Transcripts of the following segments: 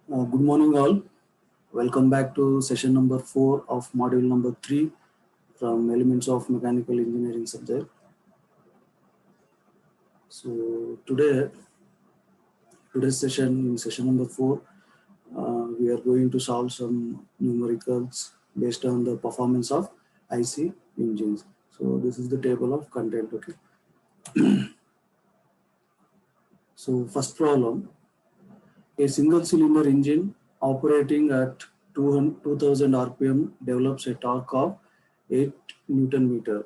Good morning, all. Welcome back to session number 4 of module number 3 from Elements of Mechanical Engineering subject. So today's session, in session number 4, we are going to solve some numericals based on the performance of IC engines. So this is the table of content. Okay. So first problem. A single cylinder engine operating at 2000 RPM develops a torque of 8 Newton meter.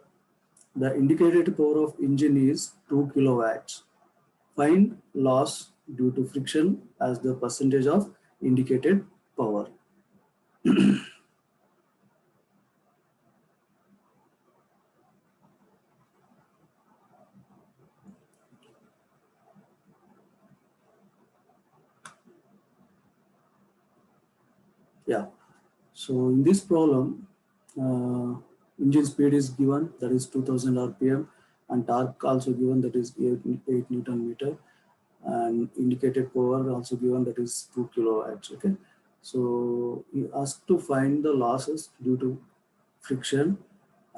The indicated power of engine is 2 kilowatts. Find loss due to friction as the percentage of indicated power. Yeah. So in this problem, engine speed is given, that is 2000 RPM, and torque also given, that is 8 Newton meter, and indicated power also given, that is 2 kilowatts. Okay. So you ask to find the losses due to friction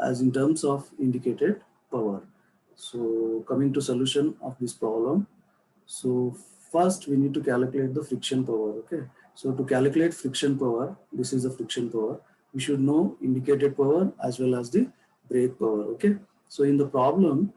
as in terms of indicated power. So coming to solution of this problem. So first we need to calculate the friction power. Okay. So to calculate friction power, this is the friction power. We should know indicated power as well as the brake power. Okay. So in the problem,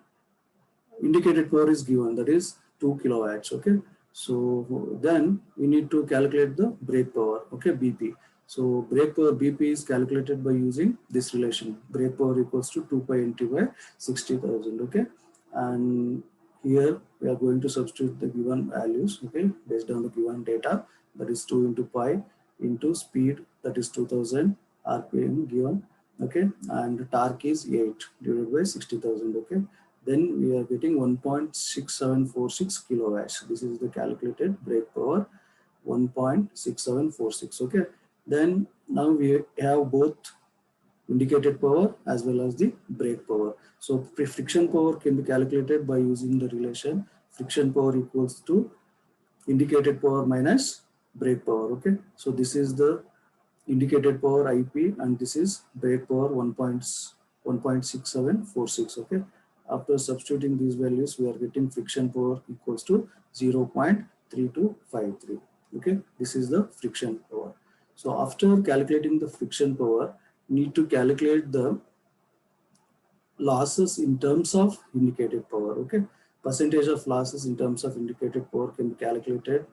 indicated power is given, that is 2 kilowatts. Okay. So then we need to calculate the brake power. Okay. BP. So brake power BP is calculated by using this relation. Brake power equals to 2 pi NT by 60,000. Okay. And here we are going to substitute the given values. Okay. Based on the given data, that is 2 into pi into speed, that is 2000 RPM given. Okay. And torque is 8 divided by 60,000. Okay. Then we are getting 1.6746 kilowatts. This is the calculated brake power, 1.6746. Okay. Then now we have both indicated power as well as the brake power. So friction power can be calculated by using the relation friction power equals to indicated power minus brake power. Okay. So this is the indicated power IP and this is brake power 1.6746. Okay. After substituting these values, we are getting friction power equals to 0.3253. Okay, this is the friction power. So after calculating the friction power, need to calculate the losses in terms of indicated power. Okay, percentage of losses in terms of indicated power can be calculated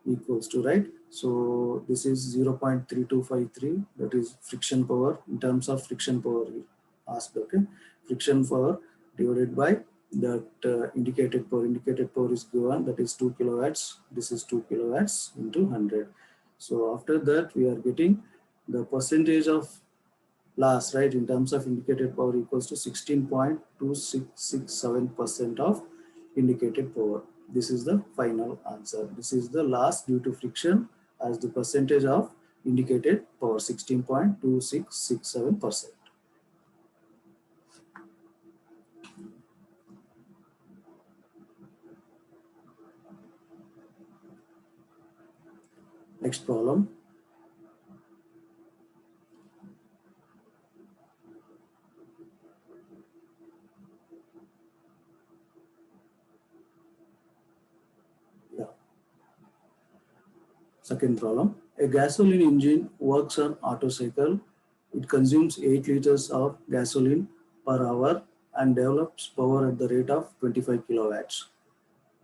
equals to, right? So this is 0.3253, that is friction power in terms of friction power asked. Okay, friction power divided by that indicated power. Indicated power is given, that is 2 kilowatts. This is 2 kilowatts into 100. So after that we are getting the percentage of loss, right, in terms of indicated power equals to 16.2667% of indicated power. This is the final answer. This is the loss due to friction as the percentage of indicated power, 16.2667%. Next problem. Yeah. Second problem. A gasoline engine works on Otto cycle. It consumes 8 liters of gasoline per hour and develops power at the rate of 25 kilowatts.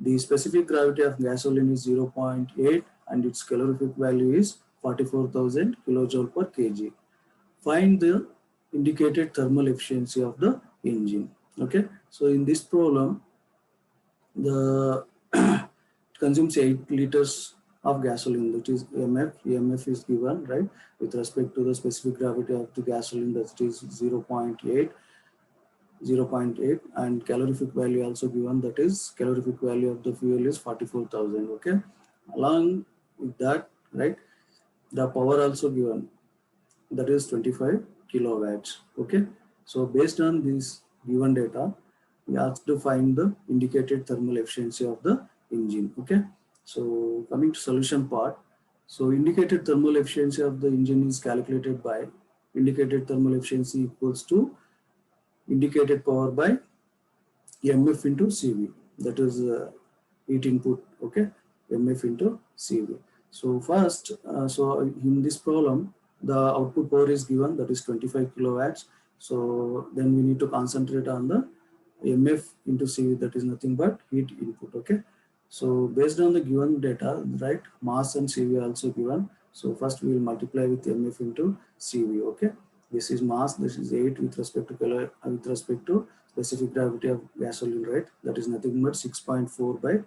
The specific gravity of gasoline is 0.8 and its calorific value is 44,000 kilojoule per kg. Find the indicated thermal efficiency of the engine. Okay, so in this problem, the it consumes 8 liters of gasoline, that is EMF. EMF is given, right, with respect to the specific gravity of the gasoline, that is 0.8, and calorific value also given, that is calorific value of the fuel is 44,000. Okay, along with that, right, the power also given, that is 25 kilowatts. Okay, so based on this given data, we asked to find the indicated thermal efficiency of the engine. Okay, so coming to solution part, So indicated thermal efficiency of the engine is calculated by indicated thermal efficiency equals to indicated power by MF into CV. That is heat input, okay, MF into CV. So first, so in this problem, the output power is given, that is 25 kilowatts. So then we need to concentrate on the MF into CV, that is nothing but heat input, okay. So based on the given data, right, mass and CV are also given. So first we will multiply with MF into CV, okay. This is mass, this is 8 with respect to with respect to specific gravity of gasoline, right? That is nothing but 6.4 by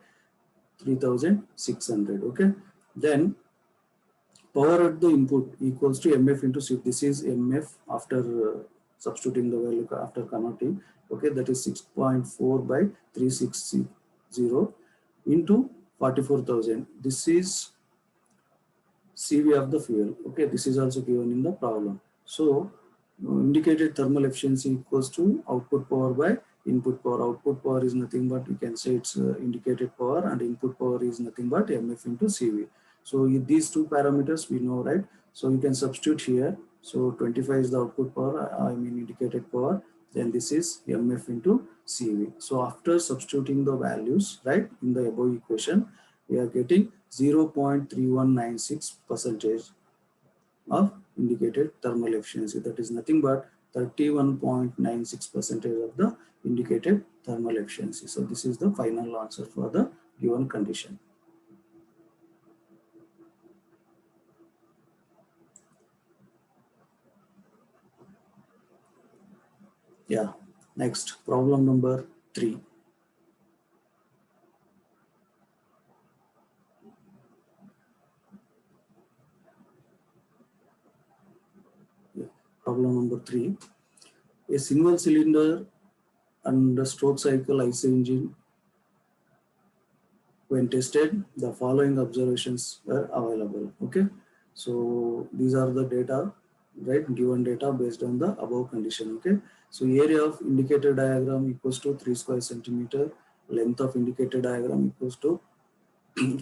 3600, okay. Then power at the input equals to MF into CV. This is MF after substituting the value after converting, okay. That is 6.4 by 3660 into 44,000. This is CV of the fuel, okay. This is also given in the problem. So indicated thermal efficiency equals to output power by input power. Output power is nothing but, we can say it's indicated power, and input power is nothing but MF into CV. So these two parameters we know, right? So you can substitute here. So 25 is the output power, I mean indicated power. Then this is MF into CV. So after substituting the values, right, in the above equation, we are getting 0.3196 percentage of indicated thermal efficiency. That is nothing but 31.96 percentage of the indicated thermal efficiency. So this is the final answer for the given condition. Yeah, next problem number 3. Yeah. Problem number 3. A single cylinder and a stroke cycle IC engine, when tested, the following observations were available, okay. So these are the data, right, given data based on the above condition, okay. So area of indicator diagram equals to 3 square centimeter, length of indicator diagram equals to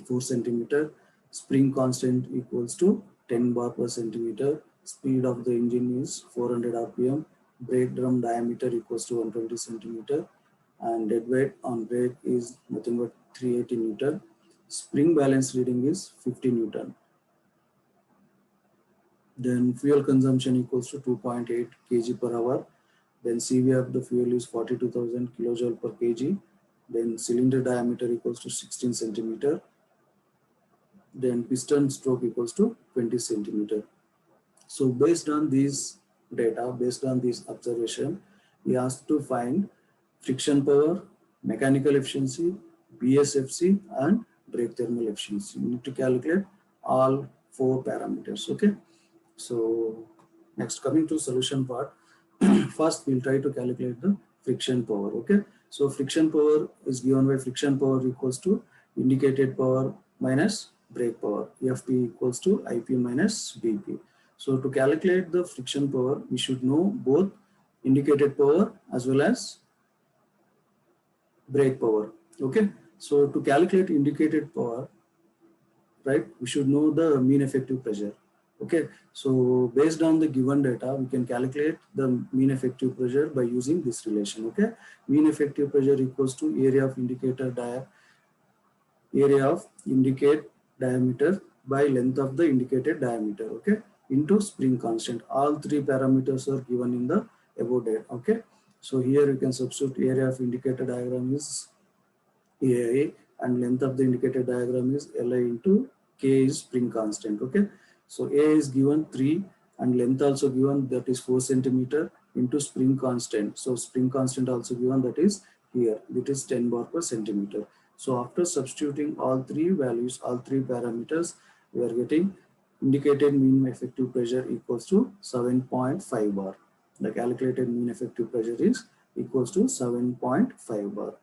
4 centimeter, spring constant equals to 10 bar per centimeter, speed of the engine is 400 rpm, brake drum diameter equals to 120 centimeter, and dead weight on brake is nothing but 380 Newton. Spring balance reading is 50 Newton. Then fuel consumption equals to 2.8 kg per hour. Then CV of the fuel is 42,000 kilojoule per kg. Then cylinder diameter equals to 16 centimeter. Then piston stroke equals to 20 centimeter. So based on these data, based on this observation, we asked to find friction power, mechanical efficiency, BSFC, and brake thermal efficiency. You need to calculate all 4 parameters, okay. So next, coming to solution part, first we'll try to calculate the friction power, okay. So friction power is given by friction power equals to indicated power minus brake power, FP equals to IP minus BP. So to calculate the friction power, we should know both indicated power as well as brake power, okay. So to calculate indicated power, right, we should know the mean effective pressure, okay. So based on the given data, we can calculate the mean effective pressure by using this relation, okay. Mean effective pressure equals to area of indicate diameter by length of the indicated diameter, okay, into spring constant. All 3 parameters are given in the above data, okay. So here you can substitute area of indicator diagram is AI and length of the indicated diagram is Li into K is spring constant, okay. So A is given 3 and length also given, that is 4 centimeter, into spring constant. So spring constant also given, that is here, it is 10 bar per centimeter. So after substituting all 3 values, all 3 parameters, we are getting indicated mean effective pressure equals to 7.5 bar. The calculated mean effective pressure is equals to 7.5 bar.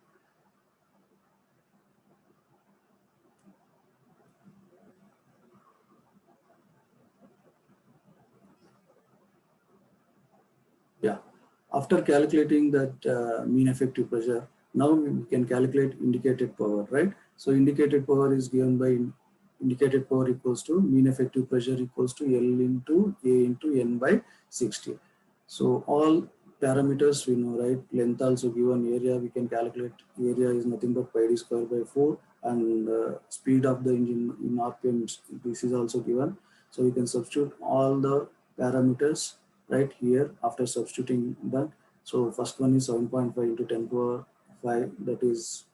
Yeah, after calculating that mean effective pressure, now we can calculate indicated power, right? So indicated power is given by indicated power equals to mean effective pressure equals to L into A into N by 60. So all parameters we know, right? Length also given, area we can calculate. Area is nothing but pi d square by 4, and speed of the engine in RPM, this is also given. So we can substitute all the parameters right here after substituting that. So first one is 7.5 into 10 power 5, that is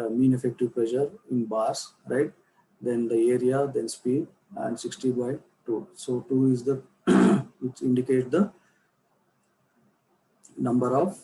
mean effective pressure in bars, right? Then the area, then speed, and 60 by 2. So 2 is the which indicate the number of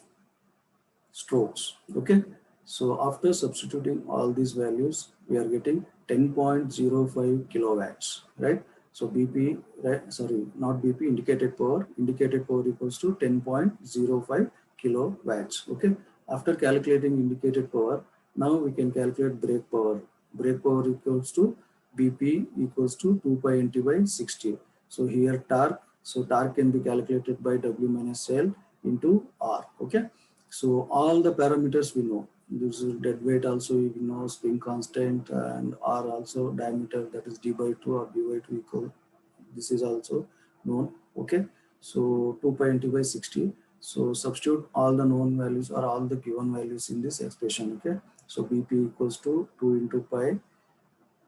strokes. Okay, so after substituting all these values, we are getting 10.05 kilowatts, right? So BP, right? Sorry, not BP, indicated power. Indicated power equals to 10.05 kilowatts. Okay, after calculating indicated power, now we can calculate brake power. Brake power equals to BP equals to 2 pi nt by 60. So here torque. So torque can be calculated by W minus L into R. Okay. So all the parameters we know. This is dead weight also we know, spring constant, and R also diameter, that is d by 2 or d by 2 equal. This is also known. Okay. So 2 pi nt by 60. So substitute all the known values or all the given values in this expression. Okay. So BP equals to 2 into pi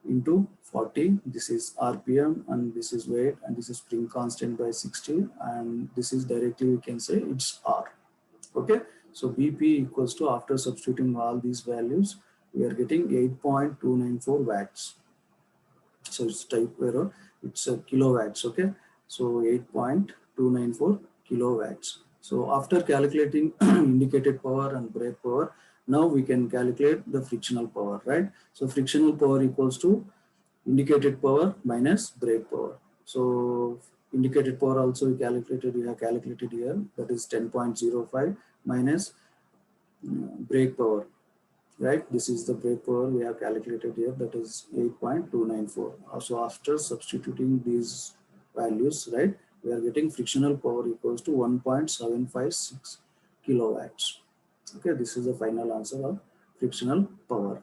into 40. This is RPM, and this is weight, and this is spring constant by 60, and this is directly we can say it's R. Okay, so BP equals to, after substituting all these values, we are getting 8.294 watts. So it's type error, it's a kilowatts. Okay, so 8.294 kilowatts. So after calculating indicated power and brake power, now we can calculate the frictional power, right? So frictional power equals to indicated power minus brake power. So indicated power also we have calculated here, that is 10.05 minus brake power, right? This is the brake power we have calculated here, that is 8.294. So after substituting these values, right, we are getting frictional power equals to 1.756 kilowatts. Okay, this is the final answer of frictional power.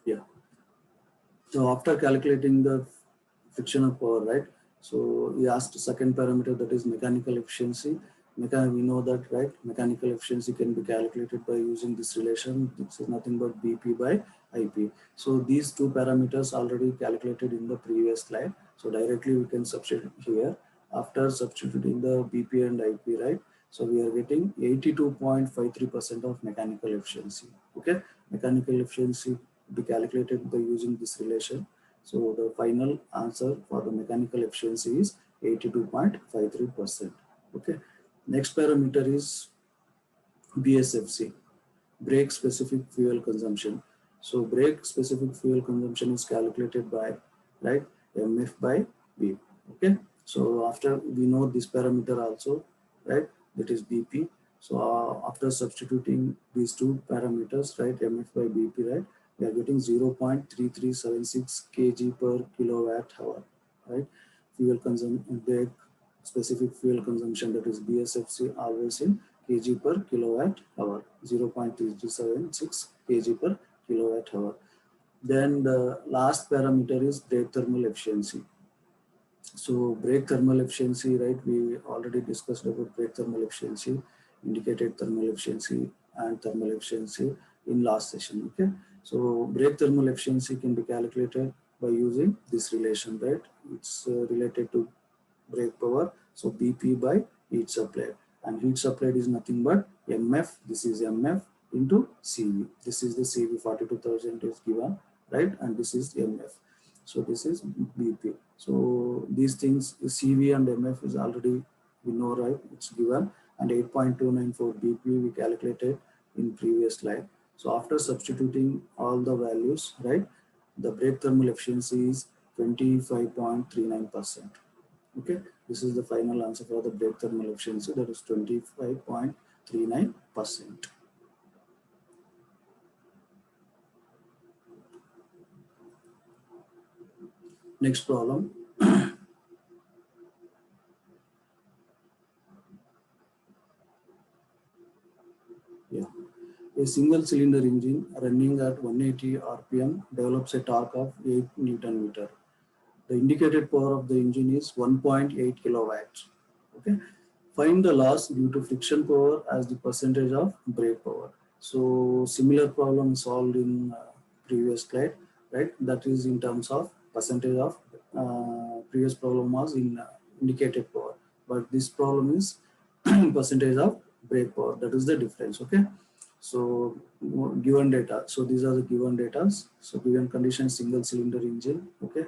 Yeah. So after calculating the frictional power, right? So we asked second parameter, that is mechanical efficiency. We know that, right? Mechanical efficiency can be calculated by using this relation. This is nothing but BP by IP. So these two parameters already calculated in the previous slide. So directly we can substitute here after substituting the BP and IP, right? So we are getting 82.53% of mechanical efficiency. Okay, mechanical efficiency be calculated by using this relation. So the final answer for the mechanical efficiency is 82.53%. Okay. Next parameter is BSFC, brake specific fuel consumption. So brake specific fuel consumption is calculated by, right, MF by B. Okay. So after we know this parameter also, right, that is BP. So after substituting these two parameters, right, MF by BP, right, we are getting 0.3376 kg per kilowatt hour, right? Fuel consumption, brake specific fuel consumption, that is BSFC, always in kg per kilowatt hour, 0.3376 kg per kilowatt hour. Then the last parameter is brake thermal efficiency. So brake thermal efficiency, right, we already discussed about brake thermal efficiency, indicated thermal efficiency, and thermal efficiency in last session. Okay, so brake thermal efficiency can be calculated by using this relation, right? It's related to brake power. So BP by heat supplied, and heat supplied is nothing but MF. This is MF into CV. This is the CV, 42,000 is given, right? And this is MF. So this is BP. So these things, CV and MF is already, we know, right? It's given, and 8.294 BP we calculated in previous slide. So after substituting all the values, right, the brake thermal efficiency is 25.39%. Okay, this is the final answer for the brake thermal efficiency, that is 25.39%. Next problem. Yeah. A single cylinder engine running at 180 RPM develops a torque of 8 Newton meter. The indicated power of the engine is 1.8 kilowatts. Okay. Find the loss due to friction power as the percentage of brake power. So similar problem solved in previous slide, right? That is in terms of percentage of previous problem was in indicated power, but this problem is percentage of brake power. That is the difference. Okay. So given data. So these are the given data. So given condition single cylinder engine. Okay.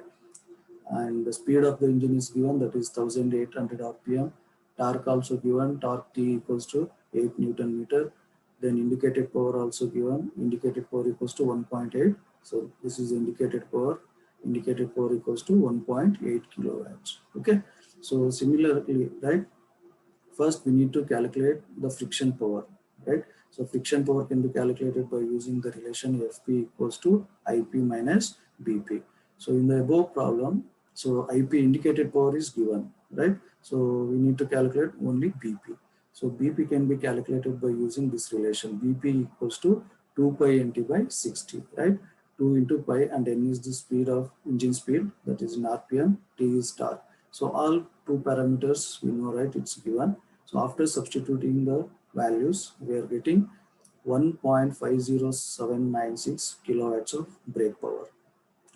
And the speed of the engine is given, that is 1800 rpm. Torque also given, torque T equals to 8 Newton meter. Then indicated power also given, indicated power equals to 1.8. So this is indicated power equals to 1.8 kilowatts. Okay. So similarly, right, first we need to calculate the friction power, right? So friction power can be calculated by using the relation Fp equals to Ip minus Bp. So in the above problem, so Ip indicated power is given, right? So we need to calculate only Bp. So Bp can be calculated by using this relation. Bp equals to 2 pi nt by 60, right? 2 into pi, and n is the speed of engine speed, that is in RPM, T is torque. So all two parameters we know, right? It's given. So after substituting the values, we are getting 1.50796 kilowatts of brake power.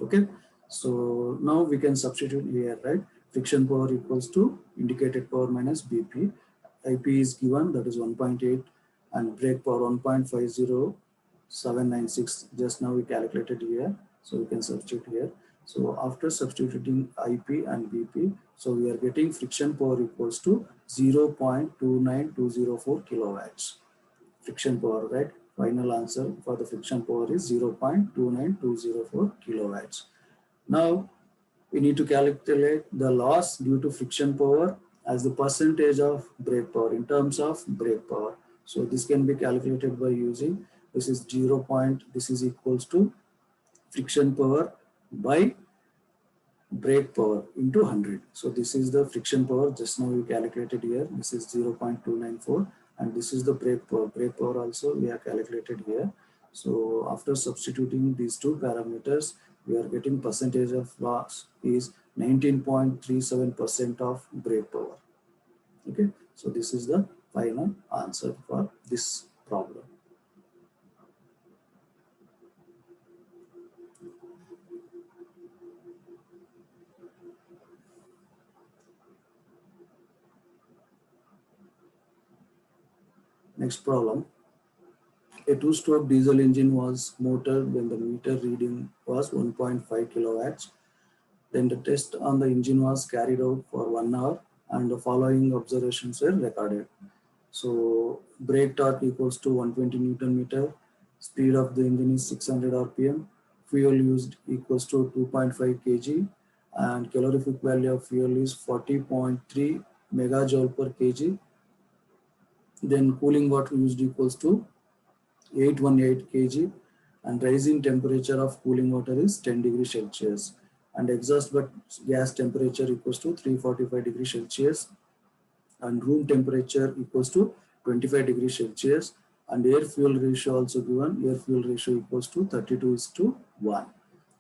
Okay. So now we can substitute here, right? Friction power equals to indicated power minus BP. IP is given, that is 1.8, and brake power 1.50796. Just now we calculated here. So we can substitute here. So after substituting IP and BP, so we are getting friction power equals to 0.29204 kilowatts. Friction power, right? Final answer for the friction power is 0.29204 kilowatts. Now we need to calculate the loss due to friction power as the percentage of brake power in terms of brake power. So this can be calculated by using, this is 0. This is equals to friction power by brake power into 100. So this is the friction power, just now we calculated here. This is 0.294, and this is the brake power. Brake power also we have calculated here. So after substituting these two parameters, we are getting percentage of loss is 19.37% of brake power. Okay, so this is the final answer for this problem. Next problem. A two-stroke diesel engine was motored when the meter reading was 1.5 kilowatts. Then the test on the engine was carried out for 1 hour, and the following observations were recorded. So brake torque equals to 120 Newton meter, speed of the engine is 600 RPM, fuel used equals to 2.5 kg, and calorific value of fuel is 40.3 megajoule per kg. Then cooling water used equals to 818 kg, and rising temperature of cooling water is 10 degrees Celsius, and exhaust but gas temperature equals to 345 degrees Celsius, and room temperature equals to 25 degrees Celsius, and air fuel ratio also given. Air fuel ratio equals to 32:1.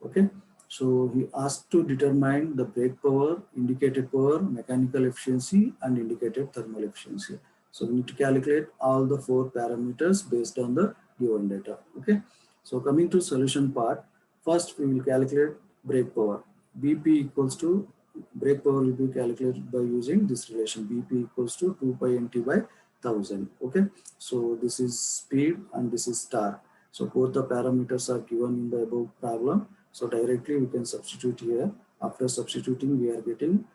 Okay. So he asked to determine the brake power, indicated power, mechanical efficiency, and indicated thermal efficiency. So we need to calculate all the four parameters based on the given data. Okay. So coming to solution part, first we will calculate brake power. BP equals to, brake power will be calculated by using this relation. BP equals to 2 pi nt by 1000. Okay. So this is speed and this is torque. So both the parameters are given in the above problem. So directly we can substitute here. After substituting, we are getting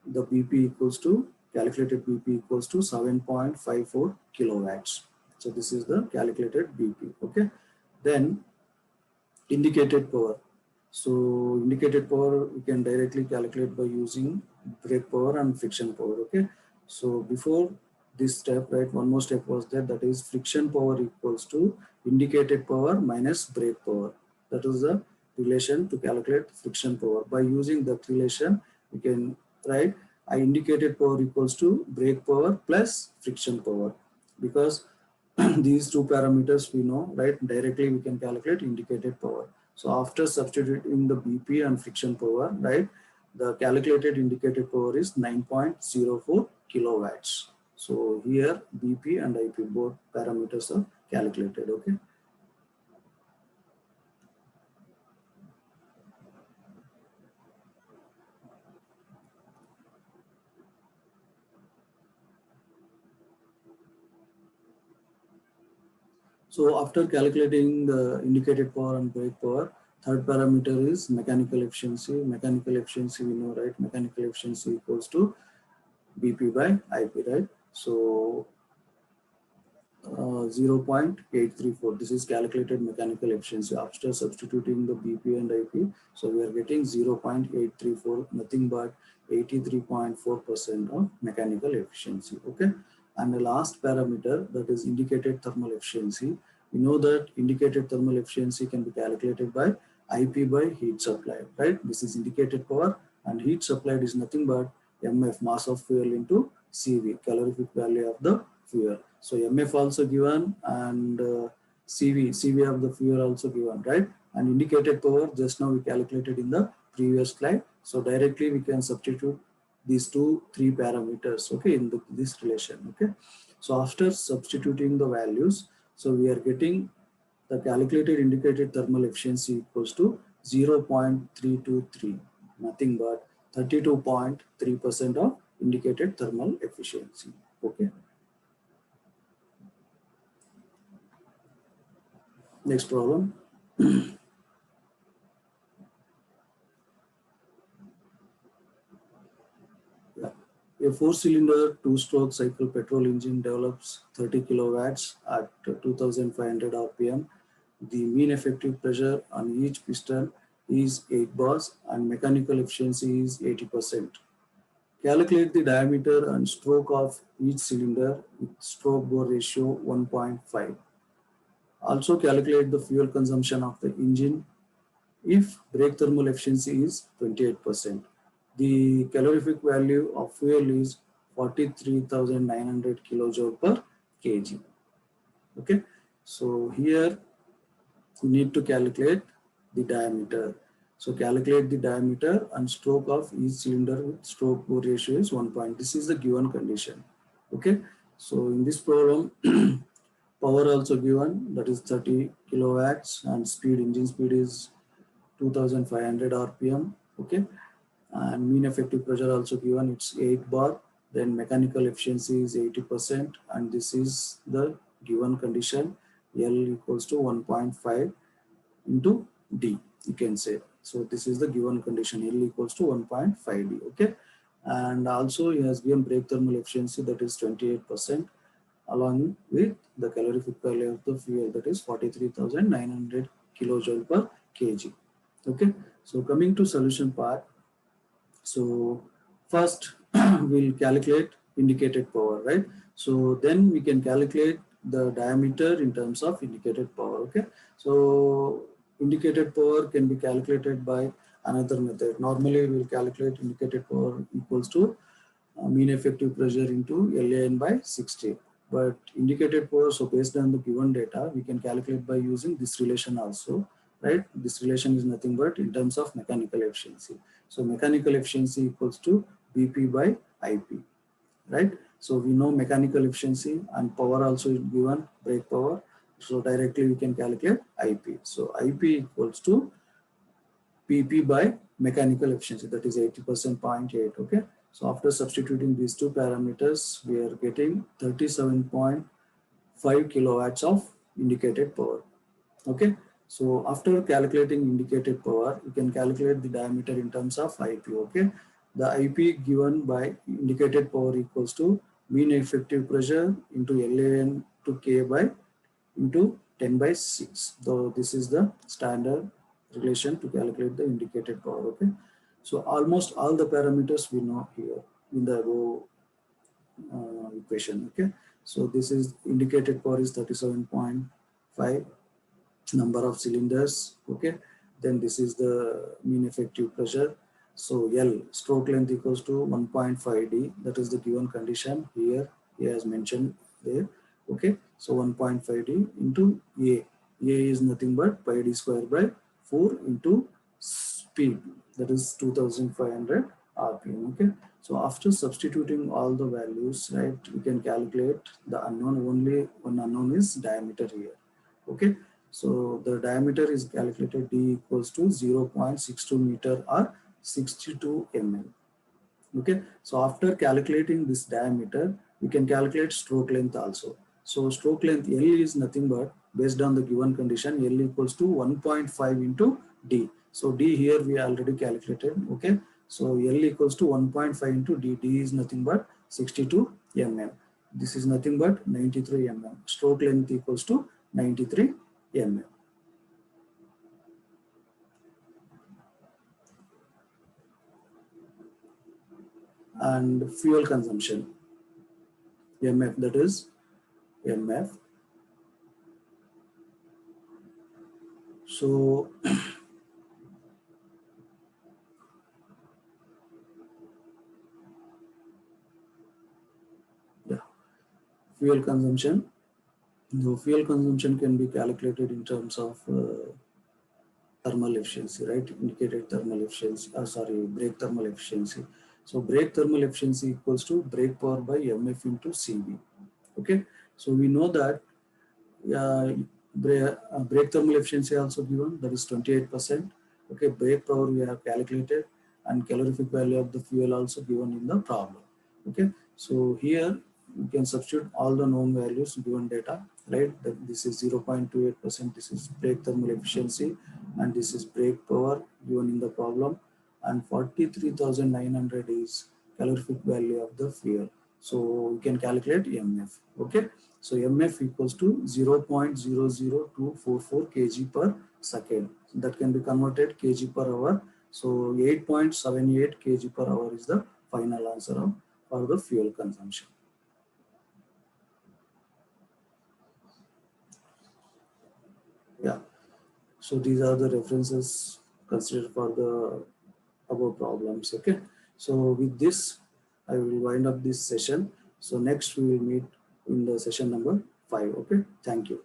the BP equals to, calculated BP equals to 7.54 kilowatts. So this is the calculated BP. Okay. Then indicated power. So indicated power we can directly calculate by using brake power and friction power. Okay. So before this step, right, one more step was there, that is friction power equals to indicated power minus brake power. That is the relation to calculate friction power. By using that relation, we can write I indicated power equals to brake power plus friction power, because these two parameters we know, right? Directly we can calculate indicated power. So after substituting the BP and friction power, right, the calculated indicated power is 9.04 kilowatts. So here BP and IP both parameters are calculated. Okay. So after calculating the indicated power and brake power, third parameter is mechanical efficiency. Mechanical efficiency we know, right? Mechanical efficiency equals to BP by IP, right? So 0.834. This is calculated mechanical efficiency after substituting the BP and IP. So we are getting 0.834, nothing but 83.4% of mechanical efficiency. Okay. And the last parameter, that is indicated thermal efficiency. We know that indicated thermal efficiency can be calculated by IP by heat supply, right? This is indicated power, and heat supplied is nothing but MF, mass of fuel, into CV, calorific value of the fuel. So MF also given, and CV of the fuel also given, right? And indicated power just now we calculated in the previous slide. So directly we can substitute these three parameters, okay, in this relation, okay. So after substituting the values, so we are getting the calculated indicated thermal efficiency equals to 0.323, nothing but 32.3% of indicated thermal efficiency, okay. Next problem. Yeah. A four-cylinder, two-stroke cycle petrol engine develops 30 kilowatts at 2,500 RPM. The mean effective pressure on each piston is 8 bars and mechanical efficiency is 80%. Calculate the diameter and stroke of each cylinder with stroke bore ratio 1.5. Also calculate the fuel consumption of the engine if brake thermal efficiency is 28%. The calorific value of fuel is 43,900 kilojoule per kg. Okay, so here you need to calculate the diameter. So calculate the diameter and stroke of each cylinder with stroke bore ratio is 1 point. This is the given condition. Okay, so in this problem, power also given, that is 30 kilowatts, and speed, engine speed is 2,500 RPM. Okay, and mean effective pressure also given, it's 8 bar. Then mechanical efficiency is 80%, and this is the given condition. L equals to 1.5 into D, you can say. So this is the given condition, L equals to 1.5 D. Okay, and also he has given brake thermal efficiency, that is 28%, along with the calorific value of the fuel, that is 43,900 kilojoule per kg. Okay, so coming to solution part. So first we'll calculate indicated power, right? So then we can calculate the diameter in terms of indicated power. Okay, so indicated power can be calculated by another method. Normally we'll calculate indicated power equals to mean effective pressure into LAN by 60. But indicated power, so based on the given data, we can calculate by using this relation also, right? This relation is nothing but in terms of mechanical efficiency. So mechanical efficiency equals to BP by IP, right? So we know mechanical efficiency, and power also is given, brake power. So directly we can calculate IP. So IP equals to PP by mechanical efficiency, that is 80% 0.8. Okay, so after substituting these two parameters, we are getting 37.5 kilowatts of indicated power. Okay, so after calculating indicated power, you can calculate the diameter in terms of IP. Okay, the IP given by indicated power equals to mean effective pressure into LAN to K by into 10 by 6. So this is the standard relation to calculate the indicated power. Okay, so almost all the parameters we know here in the above equation. Okay, so this is indicated power is 37.5, number of cylinders. Okay, Then this is the mean effective pressure. So L, stroke length equals to 1.5 D. That is the given condition here. He has mentioned there. Okay, so 1.5 D into A. A is nothing but pi D square by 4 into speed. That is 2500 RPM. Okay, so after substituting all the values, right, we can calculate the unknown. Only one unknown is diameter here. Okay, so the diameter is calculated D equals to 0.62 meter or 62 mm. Okay, so after calculating this diameter, we can calculate stroke length also. So stroke length L is nothing but, based on the given condition, L equals to 1.5 into D. So D here we already calculated. Okay, so L equals to 1.5 into D. D is nothing but 62 mm. This is nothing but 93 mm. Stroke length equals to 93 mm. And fuel consumption, MF, that is MF. So yeah, fuel consumption. The fuel consumption can be calculated in terms of thermal efficiency, right? Indicated thermal efficiency, brake thermal efficiency. So brake thermal efficiency equals to brake power by MF into CV. Okay, so we know that brake thermal efficiency also given, that is 28%. Okay, brake power we have calculated, and calorific value of the fuel also given in the problem. Okay, so here you can substitute all the known values given data, right? This is 0.28%, this is brake thermal efficiency, and this is brake power given in the problem, and 43,900 is calorific value of the fuel. So we can calculate MF. Okay, so MF equals to 0.00244 kg per second. That can be converted kg per hour. So 8.78 kg per hour is the final answer for the fuel consumption. Yeah. So these are the references considered for the above problems. Okay. So with this, I will wind up this session. So next we will meet in the session number 5. Okay. Thank you.